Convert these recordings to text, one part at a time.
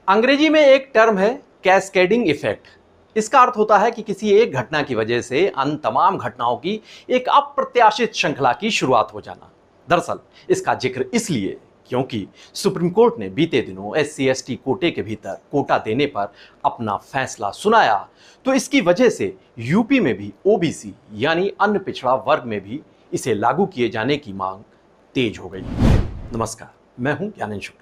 अंग्रेजी में एक टर्म है कैस्केडिंग इफेक्ट। इसका अर्थ होता है कि किसी एक घटना की वजह से अन्य तमाम घटनाओं की एक अप्रत्याशित श्रृंखला की शुरुआत हो जाना। दरअसल इसका जिक्र इसलिए क्योंकि सुप्रीम कोर्ट ने बीते दिनों SC/ST कोटे के भीतर कोटा देने पर अपना फैसला सुनाया, तो इसकी वजह से यूपी में भी OBC यानी अन्य पिछड़ा वर्ग में भी इसे लागू किए जाने की मांग तेज हो गई। नमस्कार, मैं हूं ज्ञानेंद्र।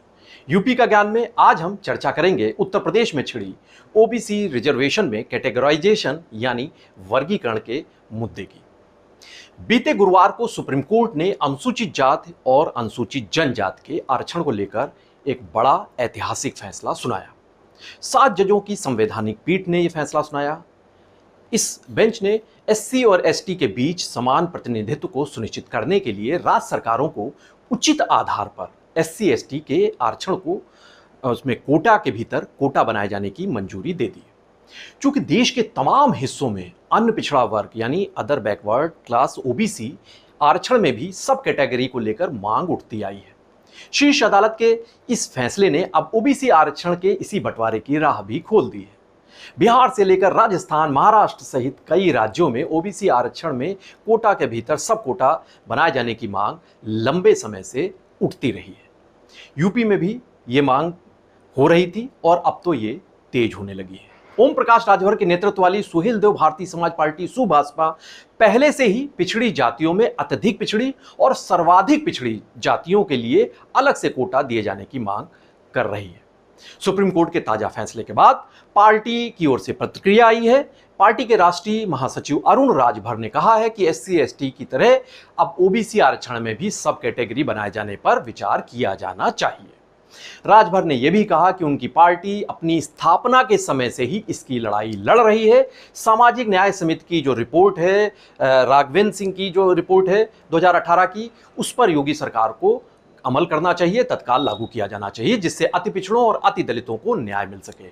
यूपी का ज्ञान में आज हम चर्चा करेंगे उत्तर प्रदेश में छिड़ी OBC रिजर्वेशन में कैटेगराइजेशन यानी वर्गीकरण के मुद्दे की। बीते गुरुवार को सुप्रीम कोर्ट ने अनुसूचित जाति और अनुसूचित जनजाति के आरक्षण को लेकर एक बड़ा ऐतिहासिक फैसला सुनाया। 7 जजों की संवैधानिक पीठ ने यह फैसला सुनाया। इस बेंच ने SC और ST के बीच समान प्रतिनिधित्व को सुनिश्चित करने के लिए राज्य सरकारों को उचित आधार पर SC/ST के आरक्षण को उसमें कोटा के भीतर कोटा बनाए जाने की मंजूरी दे दी। चूंकि देश के तमाम हिस्सों में अन्य पिछड़ा वर्ग यानी अदर बैकवर्ड क्लास OBC आरक्षण में भी सब कैटेगरी को लेकर मांग उठती आई है। शीर्ष अदालत के इस फैसले ने अब OBC आरक्षण के इसी बंटवारे की राह भी खोल दी है। बिहार से लेकर राजस्थान, महाराष्ट्र सहित कई राज्यों में OBC आरक्षण में कोटा के भीतर सब कोटा बनाए जाने की मांग लंबे समय से उठती रही है। यूपी में भी ये मांग हो रही थी और अब तो ये तेज होने लगी है। ओम प्रकाश राजभर के नेतृत्व वाली सुहेलदेव भारतीय समाज पार्टी सुभाषपा पहले से ही पिछड़ी जातियों में अत्यधिक पिछड़ी और सर्वाधिक पिछड़ी जातियों के लिए अलग से कोटा दिए जाने की मांग कर रही है। सुप्रीम कोर्ट के ताजा फैसले के बाद पार्टी की ओर से प्रतिक्रिया आई है। पार्टी के राष्ट्रीय महासचिव अरुण राजभर ने कहा है कि SC/ST की तरह अब OBC आरक्षण में भी सब कैटेगरी बनाए जाने पर विचार किया जाना चाहिए। राजभर ने यह भी कहा कि उनकी पार्टी अपनी स्थापना के समय से ही इसकी लड़ाई लड़ रही है। सामाजिक न्याय समिति की जो रिपोर्ट है, राघवेंद्र सिंह की जो रिपोर्ट है 2018 की, उस पर योगी सरकार को अमल करना चाहिए, तत्काल लागू किया जाना चाहिए, जिससे अति पिछड़ों और अति दलितों को न्याय मिल सके,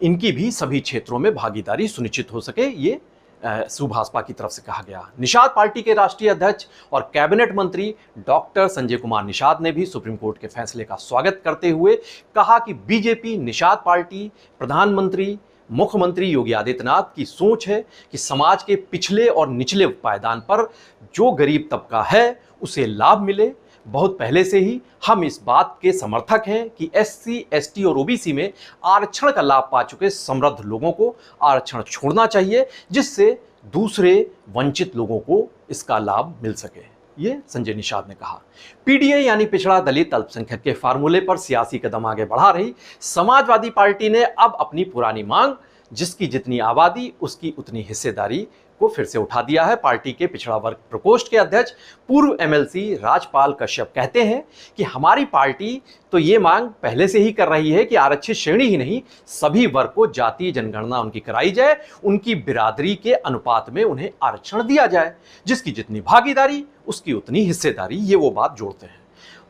इनकी भी सभी क्षेत्रों में भागीदारी सुनिश्चित हो सके। ये सुभाषपा की तरफ से कहा गया। निषाद पार्टी के राष्ट्रीय अध्यक्ष और कैबिनेट मंत्री डॉक्टर संजय कुमार निषाद ने भी सुप्रीम कोर्ट के फैसले का स्वागत करते हुए कहा कि बीजेपी, निषाद पार्टी, प्रधानमंत्री, मुख्यमंत्री योगी आदित्यनाथ की सोच है कि समाज के पिछले और निचले पायदान पर जो गरीब तबका है उसे लाभ मिले। बहुत पहले से ही हम इस बात के समर्थक हैं कि SC/ST और OBC में आरक्षण का लाभ पा चुके समृद्ध लोगों को आरक्षण छोड़ना चाहिए, जिससे दूसरे वंचित लोगों को इसका लाभ मिल सके, ये संजय निषाद ने कहा। PDA यानी पिछड़ा दलित अल्पसंख्यक के फार्मूले पर सियासी कदम आगे बढ़ा रही समाजवादी पार्टी ने अब अपनी पुरानी मांग, जिसकी जितनी आबादी उसकी उतनी हिस्सेदारी, को फिर से उठा दिया है। पार्टी के पिछड़ा वर्ग प्रकोष्ठ के अध्यक्ष पूर्व MLC राजपाल कश्यप कहते हैं कि हमारी पार्टी तो ये मांग पहले से ही कर रही है कि आरक्षित श्रेणी ही नहीं, सभी वर्ग को जातीय जनगणना उनकी कराई जाए, उनकी बिरादरी के अनुपात में उन्हें आरक्षण दिया जाए, जिसकी जितनी भागीदारी उसकी उतनी हिस्सेदारी। ये वो बात जोड़ते हैं।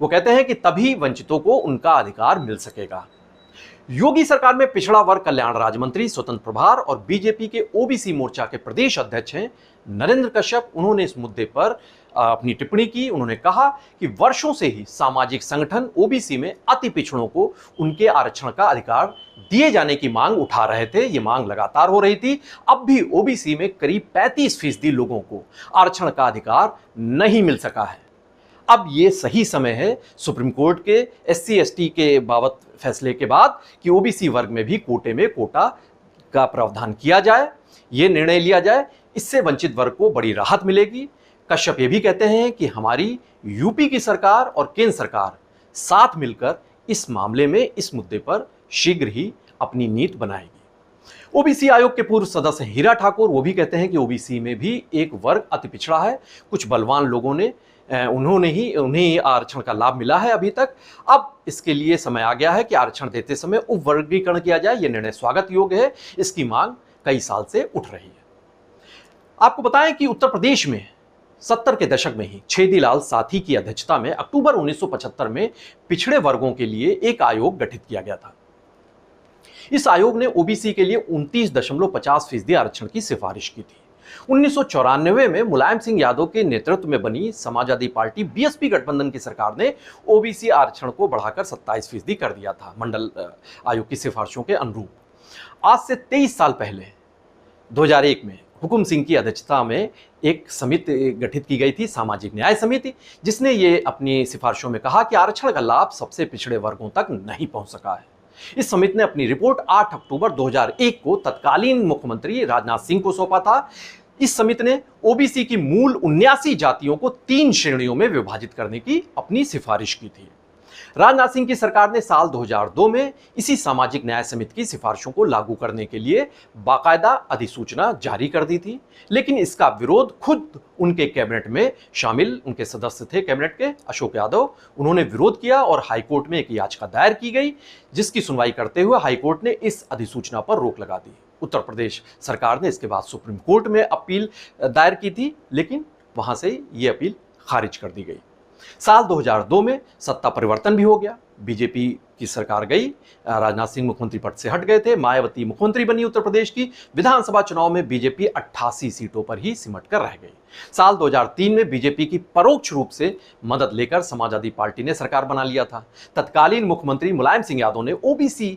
वो कहते हैं कि तभी वंचितों को उनका अधिकार मिल सकेगा। योगी सरकार में पिछड़ा वर्ग कल्याण राज्य मंत्री, स्वतंत्र प्रभार और बीजेपी के OBC मोर्चा के प्रदेश अध्यक्ष हैं नरेंद्र कश्यप। उन्होंने इस मुद्दे पर अपनी टिप्पणी की। उन्होंने कहा कि वर्षों से ही सामाजिक संगठन OBC में अति पिछड़ों को उनके आरक्षण का अधिकार दिए जाने की मांग उठा रहे थे। ये मांग लगातार हो रही थी। अब भी OBC में करीब 35% लोगों को आरक्षण का अधिकार नहीं मिल सका है। अब ये सही समय है सुप्रीम कोर्ट के SC/ST के बाबत फैसले के बाद कि OBC वर्ग में भी कोटे में कोटा का प्रावधान किया जाए, ये निर्णय लिया जाए। इससे वंचित वर्ग को बड़ी राहत मिलेगी। कश्यप ये भी कहते हैं कि हमारी यूपी की सरकार और केंद्र सरकार साथ मिलकर इस मामले में, इस मुद्दे पर शीघ्र ही अपनी नीति बनाएगी। OBC आयोग के पूर्व सदस्य हीरा ठाकुर, वो भी कहते हैं कि OBC में भी एक वर्ग अति पिछड़ा है। कुछ बलवान लोगों ने उन्हें आरक्षण का लाभ मिला है अभी तक। अब इसके लिए समय आ गया है कि आरक्षण देते समय उपवर्गीकरण किया जाए। यह निर्णय स्वागत योग्य है। इसकी मांग कई साल से उठ रही है। आपको बताएं कि उत्तर प्रदेश में 70 के दशक में ही छेदीलाल साथी की अध्यक्षता में अक्टूबर 1975 में पिछड़े वर्गों के लिए एक आयोग गठित किया गया था। इस आयोग ने OBC के लिए 29.50% आरक्षण की सिफारिश की थी। 1994 में मुलायम सिंह यादव के नेतृत्व में बनी समाजवादी पार्टी बीएसपी गठबंधन की सरकार ने ओबीसी आरक्षण को बढ़ाकर 27% कर दिया था, मंडल आयोग की सिफारिशों के अनुरूप। आज से 23 साल पहले 2001 में हुकुम सिंह की अध्यक्षता में एक समिति गठित की गई थी, सामाजिक न्याय समिति, जिसने ये अपनी सिफारिशों में कहा कि आरक्षण का लाभ सबसे पिछड़े वर्गों तक नहीं पहुंच सका है। इस समिति ने अपनी रिपोर्ट 8 अक्टूबर 2001 को तत्कालीन मुख्यमंत्री राजनाथ सिंह को सौंपा था। इस समिति ने ओबीसी की मूल 79 जातियों को 3 श्रेणियों में विभाजित करने की अपनी सिफारिश की थी। राजनाथ सिंह की सरकार ने साल 2002 में इसी सामाजिक न्याय समिति की सिफारिशों को लागू करने के लिए बाकायदा अधिसूचना जारी कर दी थी, लेकिन इसका विरोध खुद उनके कैबिनेट में शामिल उनके सदस्य थे कैबिनेट के, अशोक यादव, उन्होंने विरोध किया और हाईकोर्ट में एक याचिका दायर की गई, जिसकी सुनवाई करते हुए हाईकोर्ट ने इस अधिसूचना पर रोक लगा दी। उत्तर प्रदेश सरकार ने इसके बाद सुप्रीम कोर्ट में अपील दायर की थी, लेकिन वहां से ये अपील खारिज कर दी गई। साल 2002 में सत्ता परिवर्तन भी हो गया, बीजेपी की सरकार गई, राजनाथ सिंह मुख्यमंत्री पद से हट गए थे, मायावती मुख्यमंत्री बनी उत्तर प्रदेश की। विधानसभा चुनाव में बीजेपी 88 सीटों पर ही सिमट कर रह गई। साल 2003 में बीजेपी की परोक्ष रूप से मदद लेकर समाजवादी पार्टी ने सरकार बना लिया था। तत्कालीन मुख्यमंत्री मुलायम सिंह यादव ने ओबीसी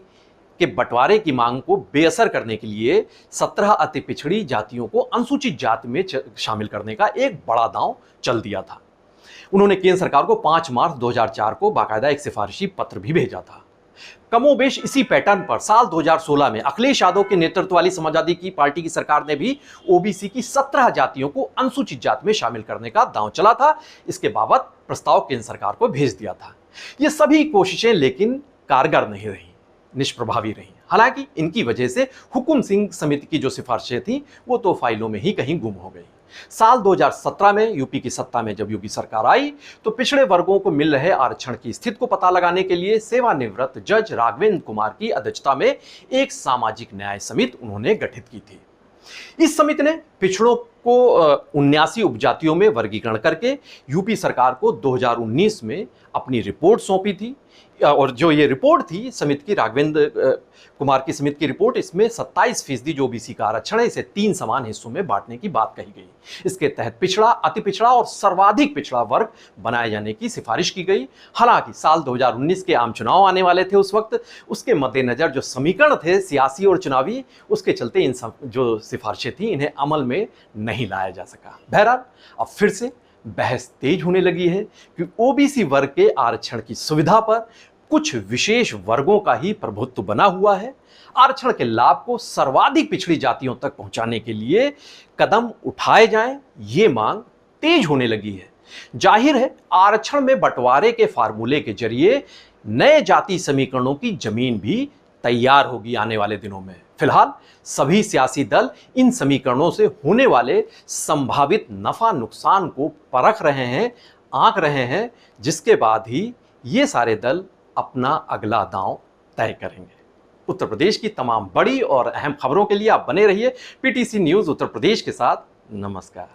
के बंटवारे की मांग को बेअसर करने के लिए 17 अति पिछड़ी जातियों को अनुसूचित जाति में शामिल करने का एक बड़ा दांव चल दिया था। उन्होंने केंद्र सरकार को 5 मार्च 2004 को बाकायदा एक सिफारिशी पत्र भी भेजा था। कमोबेश इसी पैटर्न पर साल 2016 में अखिलेश यादव के नेतृत्व वाली समाजवादी की पार्टी की सरकार ने भी ओबीसी की 17 जातियों को अनुसूचित जाति में शामिल करने का दांव चला था। इसके बाबत प्रस्ताव केंद्र सरकार को भेज दिया था। ये सभी कोशिशें लेकिन कारगर नहीं रही, निष्प्रभावी रही। हालांकि इनकी वजह से हुकुम सिंह समिति की जो सिफारिशें थी वो तो फाइलों में ही कहीं गुम हो गई। साल 2017 में यूपी की सत्ता में जब योगी सरकार आई तो पिछड़े वर्गों को मिल रहे आरक्षण की स्थिति को पता लगाने के लिए सेवानिवृत्त जज राघवेंद्र कुमार की अध्यक्षता में एक सामाजिक न्याय समिति उन्होंने गठित की थी। इस समिति ने पिछड़ों को 79 उपजातियों में वर्गीकरण करके यूपी सरकार को 2019 में अपनी रिपोर्ट सौंपी थी। और जो ये रिपोर्ट थी समिति की, राघवेंद्र कुमार की समिति की रिपोर्ट, इसमें 27% जो ओबीसी का आरक्षण है इसे 3 समान हिस्सों में बांटने की बात कही गई। इसके तहत पिछड़ा, अति पिछड़ा और सर्वाधिक पिछड़ा वर्ग बनाए जाने की सिफारिश की गई। हालांकि साल 2019 के आम चुनाव आने वाले थे उस वक्त, उसके मद्देनजर जो समीकरण थे सियासी और चुनावी, उसके चलते इन जो सिफारिशें थी इन्हें अमल में नहीं लाया जा सका। बहरहाल अब फिर से बहस तेज होने लगी है कि ओबीसी वर्ग के आरक्षण की सुविधा पर कुछ विशेष वर्गों का ही प्रभुत्व बना हुआ है। आरक्षण के लाभ को सर्वाधिक पिछड़ी जातियों तक पहुंचाने के लिए कदम उठाए जाएं, ये मांग तेज होने लगी है। जाहिर है आरक्षण में बंटवारे के फार्मूले के जरिए नए जाति समीकरणों की जमीन भी तैयार होगी आने वाले दिनों में। फिलहाल सभी सियासी दल इन समीकरणों से होने वाले संभावित नफा नुकसान को परख रहे हैं, आंक रहे हैं, जिसके बाद ही ये सारे दल अपना अगला दांव तय करेंगे। उत्तर प्रदेश की तमाम बड़ी और अहम खबरों के लिए आप बने रहिए पीटीसी न्यूज़ उत्तर प्रदेश के साथ। नमस्कार।